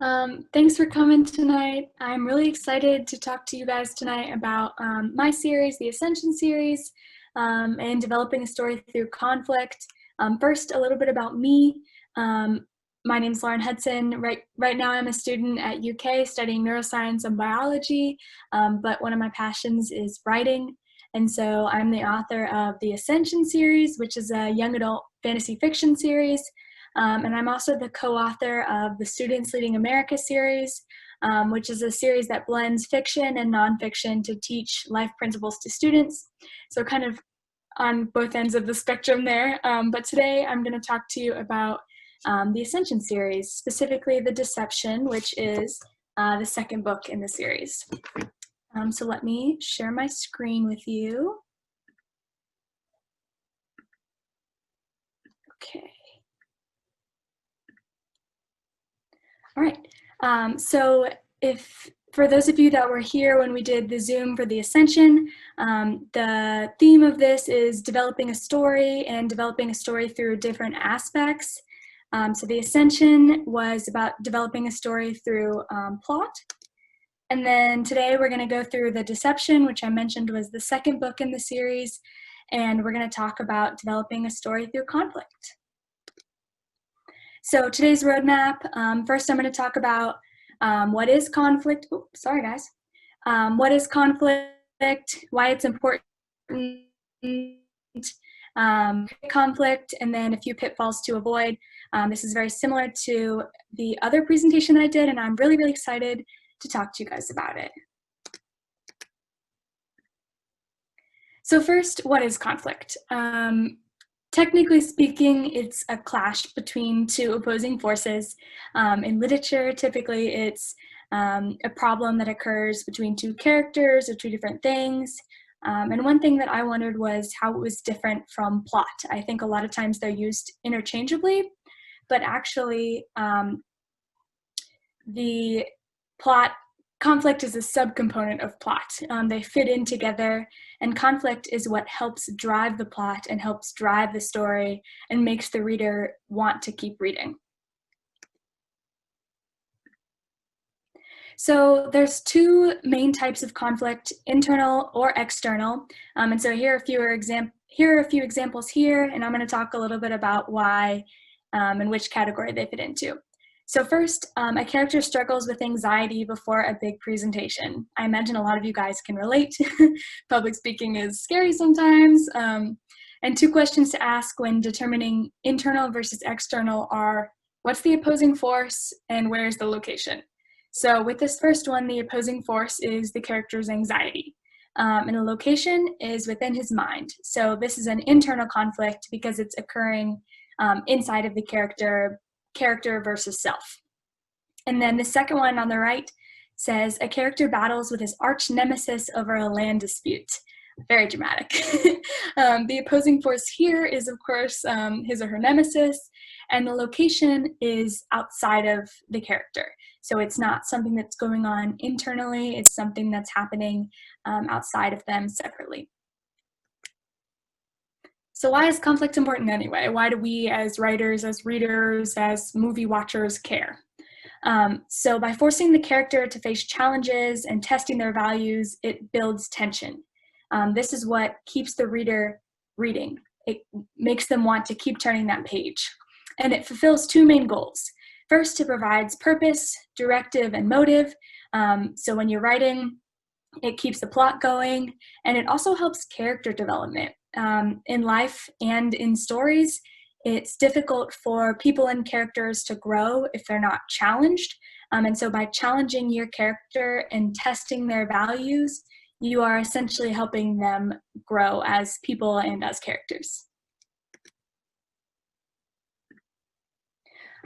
Thanks for coming tonight. I'm really excited to talk to you guys tonight about my series, the Ascension series, and developing a story through conflict. First, a little bit about me. My name's Hudson. Right now I'm a student at UK studying neuroscience and biology, but one of my passions is writing. And so I'm the author of the Ascension series, which is a young adult fantasy fiction series. And I'm also the co-author of the Students Leading America series, which is a series that blends fiction and nonfiction to teach life principles to students. So kind of on both ends of the spectrum there. But today I'm going to talk to you about the Ascension series, specifically The Deception, which is the second book in the series. So let me share my screen with you. Okay. All right, so for those of you that were here when we did the Zoom for the Ascension, the theme of this is developing a story and developing a story through different aspects. So the Ascension was about developing a story through plot. And then today we're going to go through The Deception, which I mentioned was the second book in the series, and we're going to talk about developing a story through conflict. So today's roadmap, first I'm going to talk about what is conflict. Oops, sorry guys. What is conflict, why it's important, conflict, and then a few pitfalls to avoid. This is very similar to the other presentation I did, and I'm really, really excited to talk to you guys about it. So first, what is conflict? Technically speaking, it's a clash between two opposing forces. In literature, typically it's a problem that occurs between two characters or two different things. And one thing that I wondered was how it was different from plot. I think a lot of times they're used interchangeably, but actually the conflict is a subcomponent of plot. They fit in together, and conflict is what helps drive the plot and helps drive the story and makes the reader want to keep reading. So there's two main types of conflict, internal or external. And so here are a few examples here, and I'm going to talk a little bit about why and which category they fit into. So first, a character struggles with anxiety before a big presentation. I imagine a lot of you guys can relate. Public speaking is scary sometimes. And two questions to ask when determining internal versus external are, what's the opposing force and where's the location? So with this first one, the opposing force is the character's anxiety. And the location is within his mind. So this is an internal conflict because it's occurring inside of the character versus self. And then the second one on the right says a character battles with his arch nemesis over a land dispute. Very dramatic. The opposing force here is, of course, his or her nemesis, and the location is outside of the character. So it's not something that's going on internally, it's something that's happening outside of them separately. So why is conflict important anyway? Why do we as writers, as readers, as movie watchers care? So by forcing the character to face challenges and testing their values, it builds tension. This is what keeps the reader reading. It makes them want to keep turning that page. And it fulfills two main goals. First, it provides purpose, directive, and motive. So when you're writing, it keeps the plot going, and it also helps character development. In life and in stories, it's difficult for people and characters to grow if they're not challenged. And so by challenging your character and testing their values, you are essentially helping them grow as people and as characters.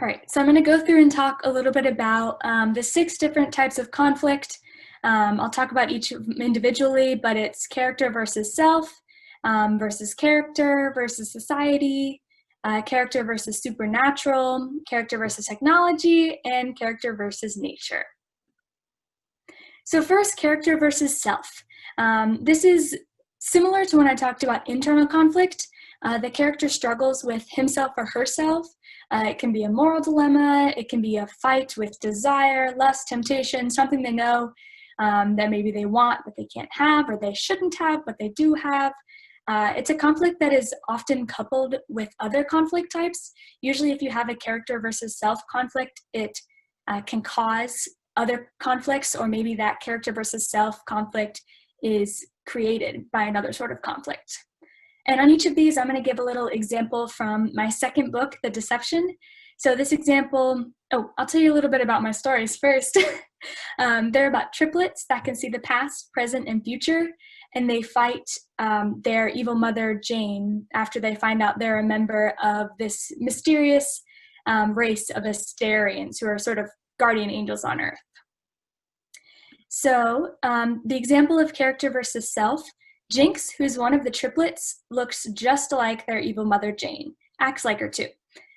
All right, so I'm going to go through and talk a little bit about the 6 different types of conflict. I'll talk about each individually, but it's character versus self, versus character versus society, character versus supernatural, character versus technology, and character versus nature. So first, character versus self. This is similar to when I talked about internal conflict. The character struggles with himself or herself, It can be a moral dilemma. It can be a fight with desire, lust, temptation, something they know that maybe they want but they can't have, or they shouldn't have but they do have. It's a conflict that is often coupled with other conflict types. Usually if you have a character versus self conflict, it can cause other conflicts, or maybe that character versus self conflict is created by another sort of conflict. And on each of these, I'm going to give a little example from my second book, The Deception. So this example, I'll tell you a little bit about my stories first. They're about triplets that can see the past, present, and future, and they fight their evil mother, Jane, after they find out they're a member of this mysterious race of Asterians, who are sort of guardian angels on Earth. So the example of character versus self, Jinx, who's one of the triplets, looks just like their evil mother, Jane, acts like her too.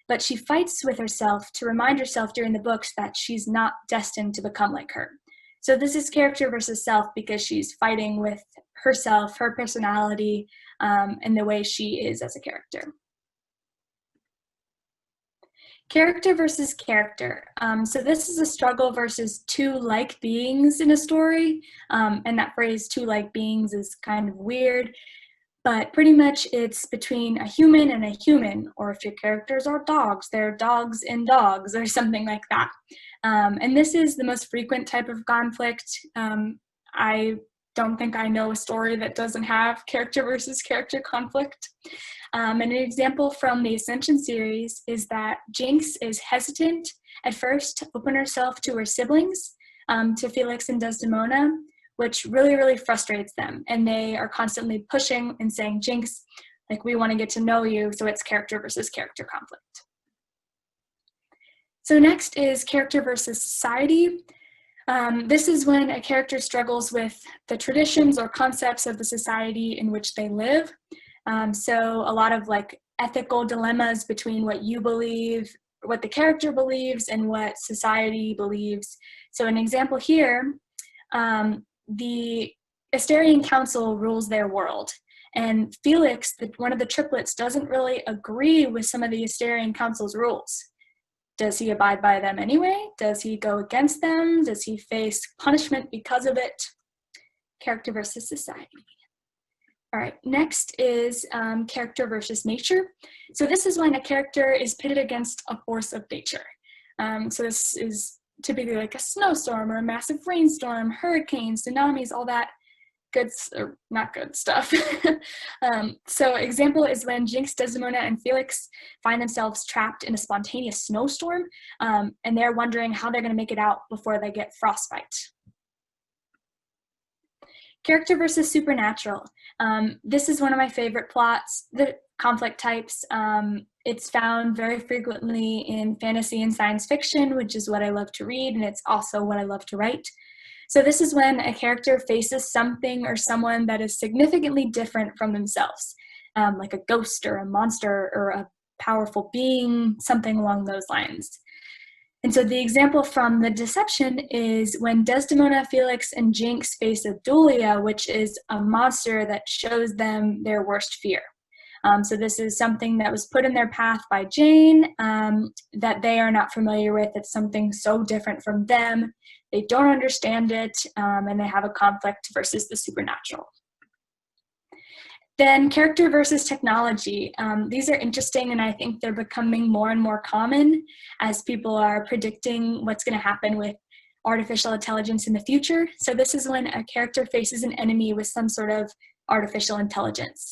But she fights with herself to remind herself during the books that she's not destined to become like her. So this is character versus self because she's fighting with herself, her personality, and the way she is as a character. Character versus character. So this is a struggle versus two like beings in a story. And that phrase, two like beings, is kind of weird. But pretty much it's between a human and a human, or if your characters are dogs, they're dogs and dogs, or something like that. And this is the most frequent type of conflict. I don't think I know a story that doesn't have character versus character conflict. And an example from the Ascension series is that Jinx is hesitant at first to open herself to her siblings, to Felix and Desdemona, which really, really frustrates them. And they are constantly pushing and saying, Jinx, like, we want to get to know you. So it's character versus character conflict. So next is character versus society. This is when a character struggles with the traditions or concepts of the society in which they live. So a lot of like ethical dilemmas between what you believe, what the character believes, and what society believes. So an example here, the Asterian Council rules their world. And Felix, one of the triplets, doesn't really agree with some of the Asterian Council's rules. Does he abide by them anyway? Does he go against them? Does he face punishment because of it? Character versus society. All right, next is character versus nature. So this is when a character is pitted against a force of nature. So this is typically like a snowstorm or a massive rainstorm, hurricanes, tsunamis, all that good, or not good stuff. So example is when Jinx, Desdemona, and Felix find themselves trapped in a spontaneous snowstorm, and they're wondering how they're going to make it out before they get frostbite. Character versus supernatural. This is one of my favorite plots, the conflict types. It's found very frequently in fantasy and science fiction, which is what I love to read, and it's also what I love to write. So this is when a character faces something or someone that is significantly different from themselves, like a ghost or a monster or a powerful being, something along those lines. And so the example from The Deception is when Desdemona, Felix, and Jinx face a dulia, which is a monster that shows them their worst fear. So this is something that was put in their path by Jane that they are not familiar with. It's something so different from them. They don't understand it, and they have a conflict versus the supernatural. Then character versus technology. These are interesting, and I think they're becoming more and more common as people are predicting what's going to happen with artificial intelligence in the future. So this is when a character faces an enemy with some sort of artificial intelligence.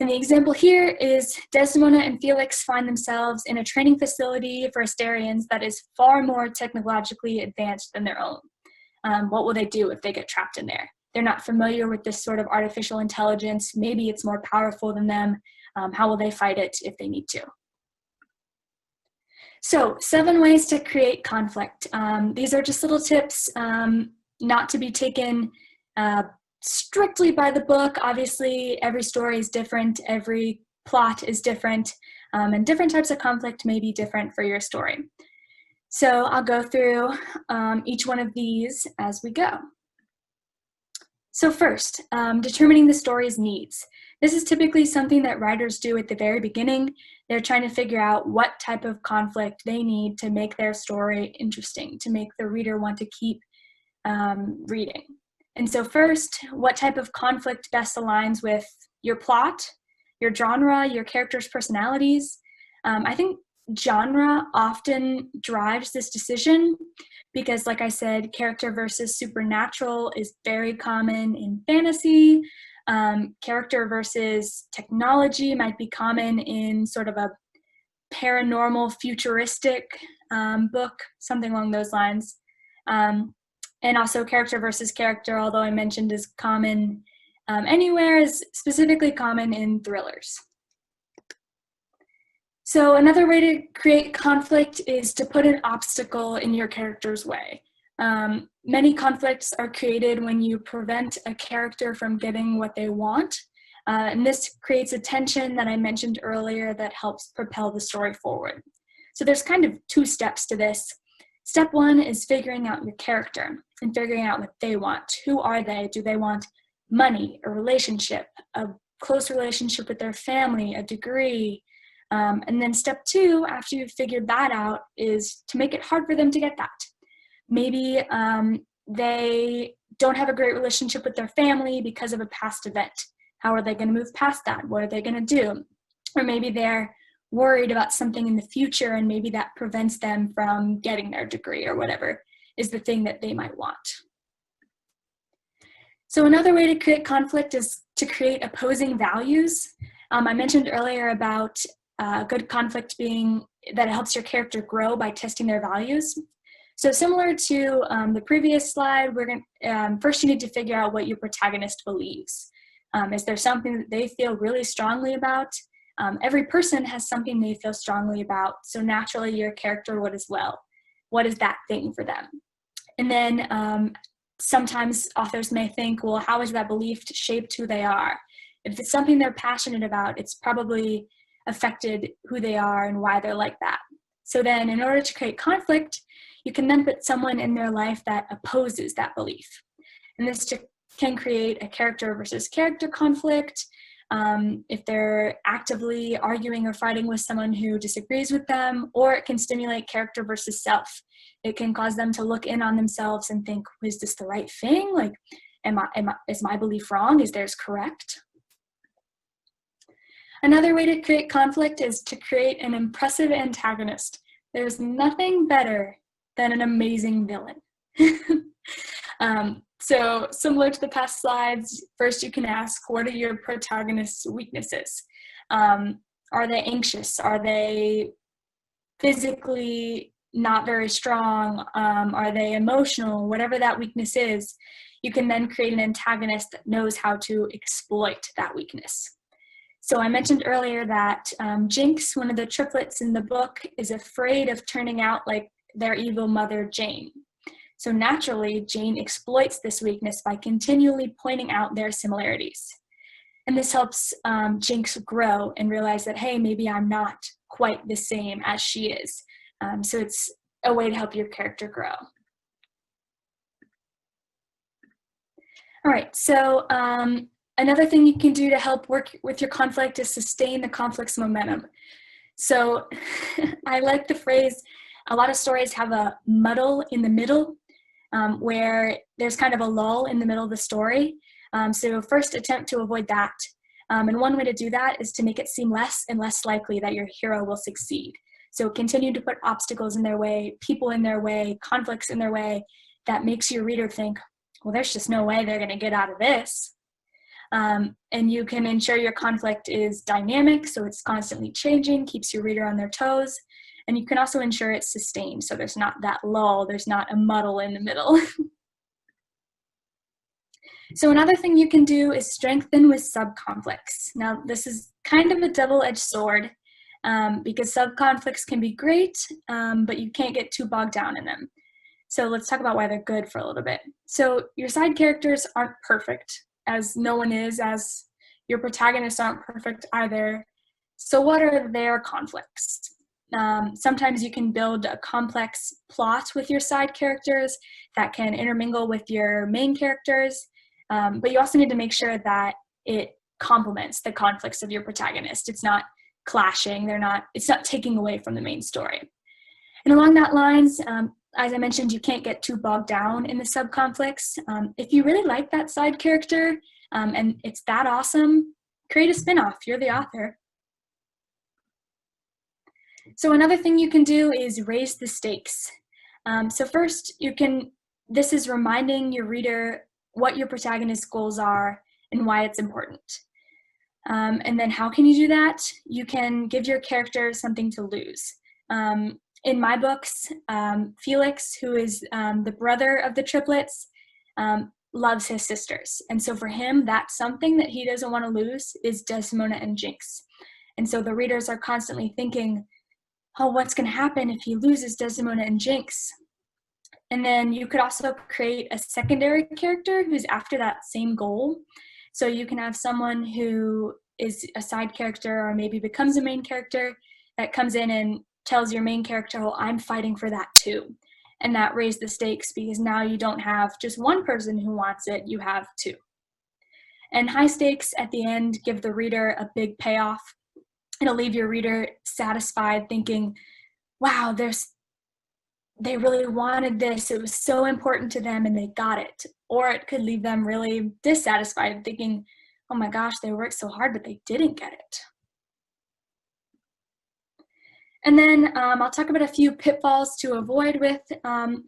And the example here is Desdemona and Felix find themselves in a training facility for Asterians that is far more technologically advanced than their own. What will they do if they get trapped in there? They're not familiar with this sort of artificial intelligence. Maybe it's more powerful than them. How will they fight it if they need to? So 7 ways to create conflict. These are just little tips, not to be taken strictly by the book. Obviously, every story is different, every plot is different, and different types of conflict may be different for your story. So I'll go through each one of these as we go. So first, determining the story's needs. This is typically something that writers do at the very beginning. They're trying to figure out what type of conflict they need to make their story interesting, to make the reader want to keep reading. And so first, what type of conflict best aligns with your plot, your genre, your characters' personalities? I think genre often drives this decision because, like I said, character versus supernatural is very common in fantasy. Character versus technology might be common in sort of a paranormal, futuristic book, something along those lines. And also character versus character, although I mentioned is common anywhere, is specifically common in thrillers. So another way to create conflict is to put an obstacle in your character's way. Many conflicts are created when you prevent a character from getting what they want. And this creates a tension that I mentioned earlier that helps propel the story forward. So there's kind of two steps to this. Step one is figuring out your character and figuring out what they want. Who are they? Do they want money, a relationship, a close relationship with their family, a degree? And then step two, after you've figured that out, is to make it hard for them to get that. Maybe they don't have a great relationship with their family because of a past event. How are they going to move past that? What are they going to do? Or maybe they're worried about something in the future and maybe that prevents them from getting their degree or whatever is the thing that they might want. So another way to create conflict is to create opposing values. I mentioned earlier about good conflict being that it helps your character grow by testing their values. So similar to the previous slide, we're going first you need to figure out what your protagonist believes. Is there something that they feel really strongly about? Every person has something they feel strongly about, so naturally your character would as well. What is that thing for them? And then sometimes authors may think, well, how has that belief shaped who they are? If it's something they're passionate about, it's probably affected who they are and why they're like that. So then in order to create conflict, you can then put someone in their life that opposes that belief. And this can create a character versus character conflict. If they're actively arguing or fighting with someone who disagrees with them, or it can stimulate character versus self. It can cause them to look in on themselves and think, is this the right thing? Like, is my belief wrong? Is theirs correct? Another way to create conflict is to create an impressive antagonist. There's nothing better than an amazing villain. So similar to the past slides, first you can ask, what are your protagonist's weaknesses? Are they anxious? Are they physically not very strong? Are they emotional? Whatever that weakness is, you can then create an antagonist that knows how to exploit that weakness. So I mentioned earlier that Jinx, one of the triplets in the book, is afraid of turning out like their evil mother, Jane. So naturally, Jane exploits this weakness by continually pointing out their similarities. And this helps Jinx grow and realize that, hey, maybe I'm not quite the same as she is. So it's a way to help your character grow. All right, so another thing you can do to help work with your conflict is sustain the conflict's momentum. So I like the phrase, a lot of stories have a muddle in the middle, where there's kind of a lull in the middle of the story. So first attempt to avoid that. And one way to do that is to make it seem less and less likely that your hero will succeed. So continue to put obstacles in their way, people in their way, conflicts in their way, that makes your reader think, well, there's just no way they're going to get out of this. And you can ensure your conflict is dynamic, so it's constantly changing, keeps your reader on their toes. And you can also ensure it's sustained, so there's not that lull, there's not a muddle in the middle. So another thing you can do is strengthen with sub-conflicts. Now, this is kind of a double-edged sword, because sub-conflicts can be great, but you can't get too bogged down in them. So let's talk about why they're good for a little bit. So your side characters aren't perfect, as no one is, as your protagonists aren't perfect either. So what are their conflicts? Sometimes you can build a complex plot with your side characters that can intermingle with your main characters. But you also need to make sure that it complements the conflicts of your protagonist. It's not clashing, it's not taking away from the main story. And along that lines, as I mentioned, you can't get too bogged down in the sub-conflicts. If you really like that side character and it's that awesome, create a spin-off. You're the author. So another thing you can do is raise the stakes. So first, this is reminding your reader what your protagonist's goals are and why it's important. And then how can you do that? You can give your character something to lose. In my books, Felix, who is the brother of the triplets, loves his sisters. And so for him, that's something that he doesn't want to lose is Desdemona and Jinx. And so the readers are constantly thinking, oh, what's going to happen if he loses Desdemona and Jinx? And then you could also create a secondary character who's after that same goal. So you can have someone who is a side character or maybe becomes a main character that comes in and tells your main character, well, I'm fighting for that too. And that raised the stakes because now you don't have just one person who wants it, you have two. And high stakes at the end give the reader a big payoff. It'll leave your reader satisfied thinking, wow, they really wanted this. It was so important to them and they got it. Or it could leave them really dissatisfied thinking, oh my gosh, they worked so hard, but they didn't get it. And then I'll talk about a few pitfalls to avoid with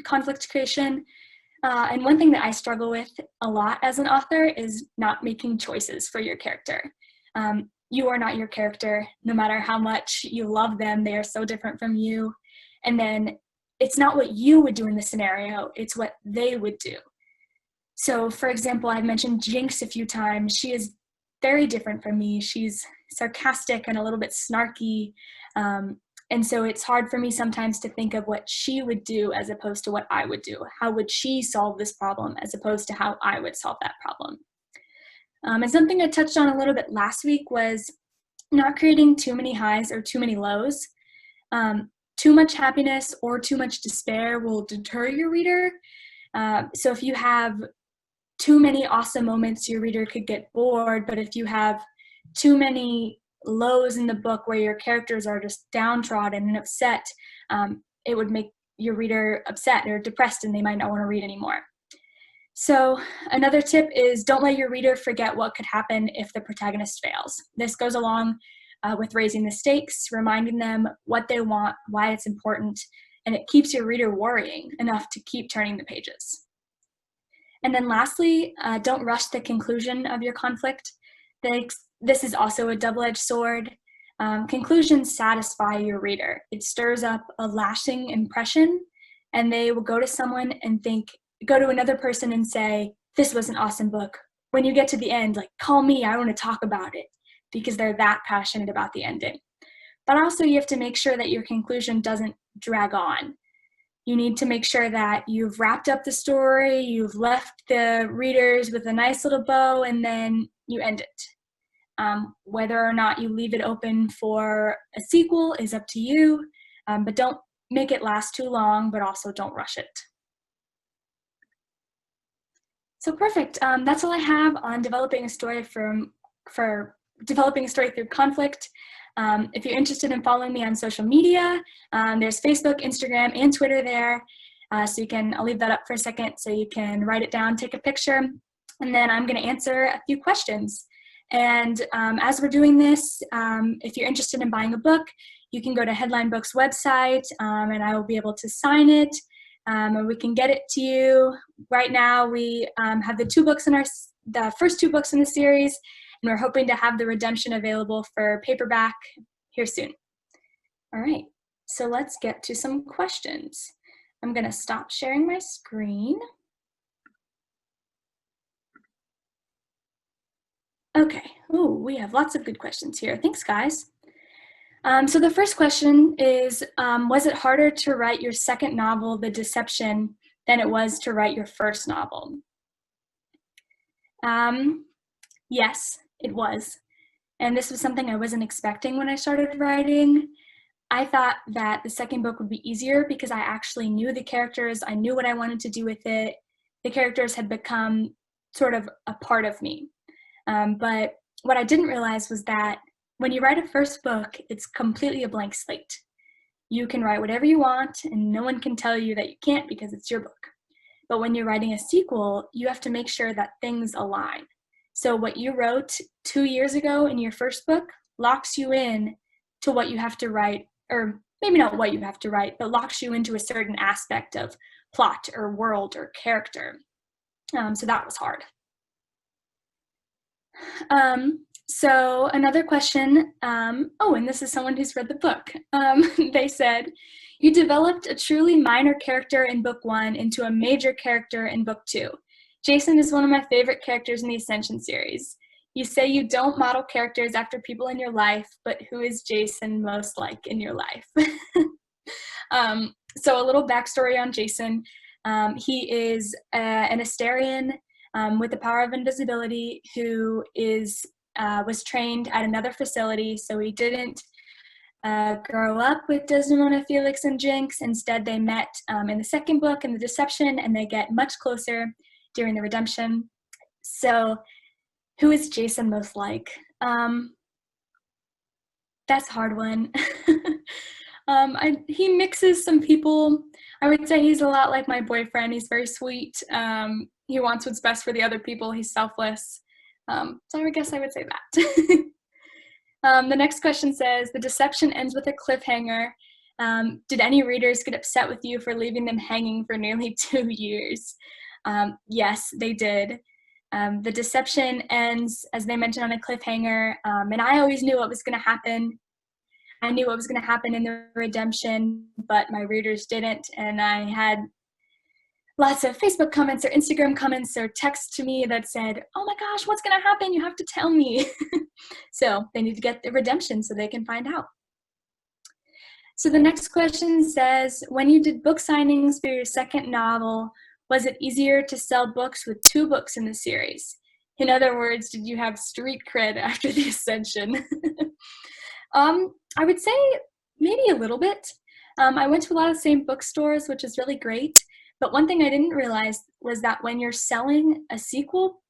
conflict creation. And one thing that I struggle with a lot as an author is not making choices for your character. You are not your character, no matter how much you love them, they are so different from you. And then it's not what you would do in the scenario, it's what they would do. So for example, I've mentioned Jinx a few times. She is very different from me. She's sarcastic and a little bit snarky. And so it's hard for me sometimes to think of what she would do as opposed to what I would do. How would she solve this problem as opposed to how I would solve that problem? And something I touched on a little bit last week was not creating too many highs or too many lows. Too much happiness or too much despair will deter your reader. So if you have too many awesome moments, your reader could get bored, but if you have too many lows in the book where your characters are just downtrodden and upset, it would make your reader upset or depressed and they might not want to read anymore. So another tip is don't let your reader forget what could happen if the protagonist fails. This goes along with raising the stakes, reminding them what they want, why it's important, and it keeps your reader worrying enough to keep turning the pages. And then lastly, don't rush the conclusion of your conflict. This is also a double-edged sword. Conclusions satisfy your reader. It stirs up a lasting impression, and they will go to another person and say, this was an awesome book. When you get to the end, call me, I want to talk about it, because they're that passionate about the ending. But also you have to make sure that your conclusion doesn't drag on. You need to make sure that you've wrapped up the story, you've left the readers with a nice little bow, and then you end it. Whether or not you leave it open for a sequel is up to you, but don't make it last too long, but also don't rush it. So perfect. That's all I have on developing a story for developing a story through conflict. If you're interested in following me on social media, there's Facebook, Instagram, and Twitter there. So I'll leave that up for a second so you can write it down, take a picture, and then I'm going to answer a few questions. And as we're doing this, if you're interested in buying a book, you can go to Headline Books website, and I will be able to sign it, and we can get it to you. Right now, we have the first two books in the series, and we're hoping to have the redemption available for paperback here soon. All right, so let's get to some questions. I'm going to stop sharing my screen. Okay, we have lots of good questions here. Thanks, guys. So the first question is, was it harder to write your second novel, The Deception, than it was to write your first novel? Yes, it was. And this was something I wasn't expecting when I started writing. I thought that the second book would be easier because I actually knew the characters. I knew what I wanted to do with it. The characters had become sort of a part of me. But what I didn't realize was that when you write a first book, it's completely a blank slate. You can write whatever you want, and no one can tell you that you can't because it's your book. But when you're writing a sequel, you have to make sure that things align. So what you wrote 2 years ago in your first book locks you in to what you have to write, or maybe not what you have to write, but locks you into a certain aspect of plot or world or character. So that was hard. So another question, and this is someone who's read the book. They said, you developed a truly minor character in book 1 into a major character in book 2. Jason is one of my favorite characters in the Ascension series. You say you don't model characters after people in your life, but who is Jason most like in your life? So a little backstory on Jason. He is an Asterian with the power of invisibility who was trained at another facility, so he didn't grow up with Desdemona, Felix, and Jinx. Instead, they met in the second book in the Deception, and they get much closer during the Redemption. So who is Jason most like? That's a hard one. He mixes some people. I would say he's a lot like my boyfriend. He's very sweet. He wants what's best for the other people. He's selfless. So I guess I would say that. The next question says, the Deception ends with a cliffhanger. Did any readers get upset with you for leaving them hanging for nearly 2 years? Yes, they did. The Deception ends, as they mentioned, on a cliffhanger, and I always knew what was going to happen. I knew what was going to happen in the Redemption, but my readers didn't, and I had lots of Facebook comments or Instagram comments or texts to me that said, oh my gosh, what's going to happen? You have to tell me. So they need to get the Redemption so they can find out. So the next question says, when you did book signings for your second novel, was it easier to sell books with 2 books in the series? In other words, did you have street cred after the Ascension? I would say maybe a little bit. I went to a lot of the same bookstores, which is really great. But one thing I didn't realize was that when you're selling a sequel,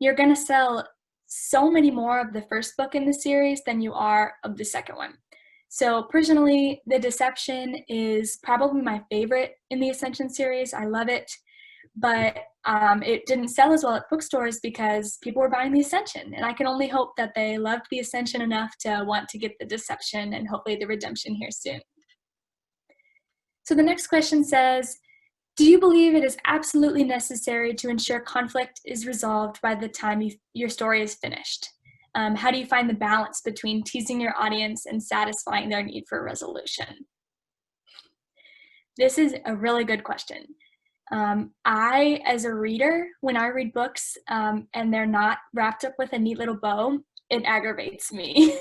you're going to sell so many more of the first book in the series than you are of the second one. So personally, The Deception is probably my favorite in the Ascension series. I love it. But it didn't sell as well at bookstores because people were buying the Ascension. And I can only hope that they loved the Ascension enough to want to get the Deception and hopefully the Redemption here soon. So the next question says, do you believe it is absolutely necessary to ensure conflict is resolved by the time your story is finished? How do you find the balance between teasing your audience and satisfying their need for resolution? This is a really good question. I, as a reader, when I read books and they're not wrapped up with a neat little bow, it aggravates me.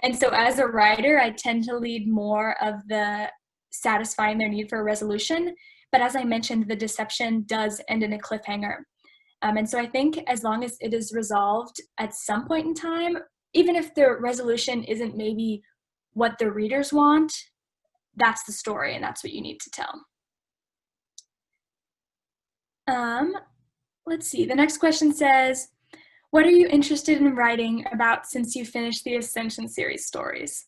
And so as a writer, I tend to lead more of the satisfying their need for a resolution. But as I mentioned, the Deception does end in a cliffhanger. And so I think as long as it is resolved at some point in time, even if the resolution isn't maybe what the readers want, that's the story and that's what you need to tell. Let's see. The next question says, what are you interested in writing about since you finished the Ascension series stories?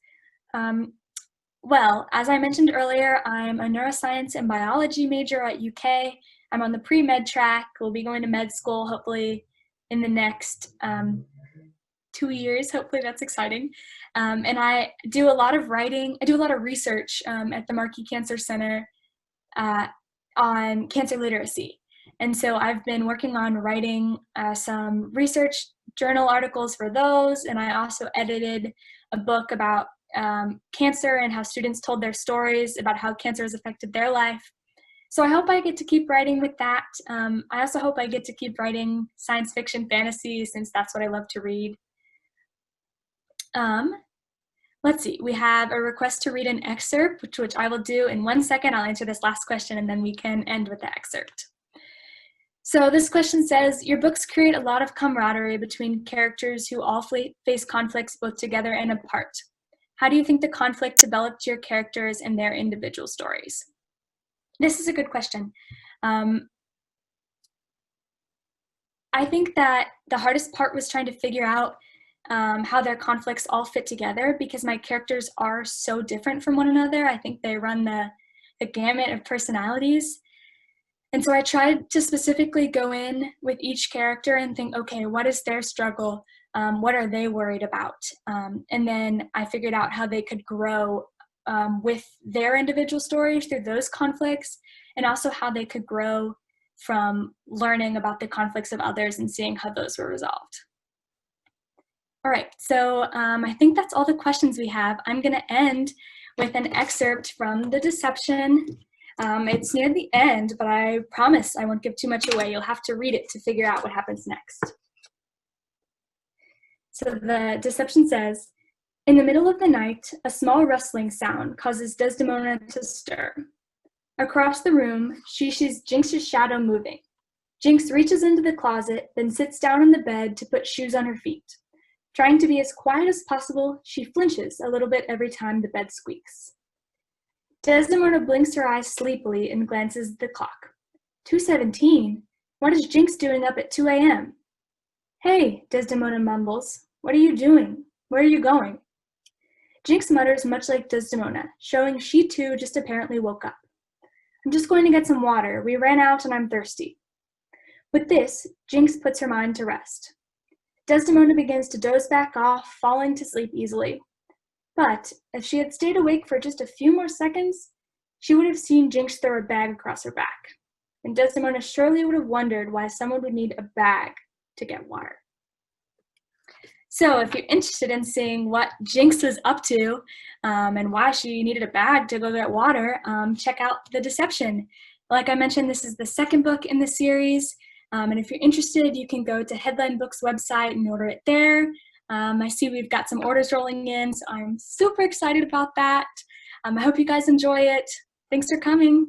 Well, as I mentioned earlier, I'm a neuroscience and biology major at UK. I'm on the pre-med track. We'll be going to med school hopefully in the next 2 years. Hopefully that's exciting. And I do a lot of writing. I do a lot of research at the Markey Cancer Center on cancer literacy. And so I've been working on writing some research journal articles for those, and I also edited a book about cancer and how students told their stories about how cancer has affected their life. So I hope I get to keep writing with that. I also hope I get to keep writing science fiction fantasy since that's what I love to read. Let's see, we have a request to read an excerpt, which I will do in 1 second. I'll answer this last question and then we can end with the excerpt. So this question says, your books create a lot of camaraderie between characters who all face conflicts both together and apart. How do you think the conflict developed your characters and their individual stories? This is a good question. I think that the hardest part was trying to figure out how their conflicts all fit together, because my characters are so different from one another. I think they run the gamut of personalities. And so I tried to specifically go in with each character and think, okay, what is their struggle? What are they worried about? And then I figured out how they could grow with their individual stories through those conflicts, and also how they could grow from learning about the conflicts of others and seeing how those were resolved. All right, so I think that's all the questions we have. I'm going to end with an excerpt from The Deception. It's near the end, but I promise I won't give too much away. You'll have to read it to figure out what happens next. So The Deception says, "In the middle of the night, a small rustling sound causes Desdemona to stir. Across the room, she sees Jinx's shadow moving. Jinx reaches into the closet, then sits down on the bed to put shoes on her feet. Trying to be as quiet as possible, she flinches a little bit every time the bed squeaks. Desdemona blinks her eyes sleepily and glances at the clock. 2:17? What is Jinx doing up at 2 a.m.? Hey, Desdemona mumbles. What are you doing? Where are you going? Jinx mutters much like Desdemona, showing she too just apparently woke up. I'm just going to get some water. We ran out and I'm thirsty. With this, Jinx puts her mind to rest. Desdemona begins to doze back off, falling to sleep easily. But if she had stayed awake for just a few more seconds, she would have seen Jinx throw a bag across her back. And Desdemona surely would have wondered why someone would need a bag to get water. So if you're interested in seeing what Jinx was up to and why she needed a bag to go get water, check out The Deception. Like I mentioned, this is the second book in the series. And if you're interested, you can go to Headline Books website and order it there. I see we've got some orders rolling in, so I'm super excited about that. I hope you guys enjoy it. Thanks for coming.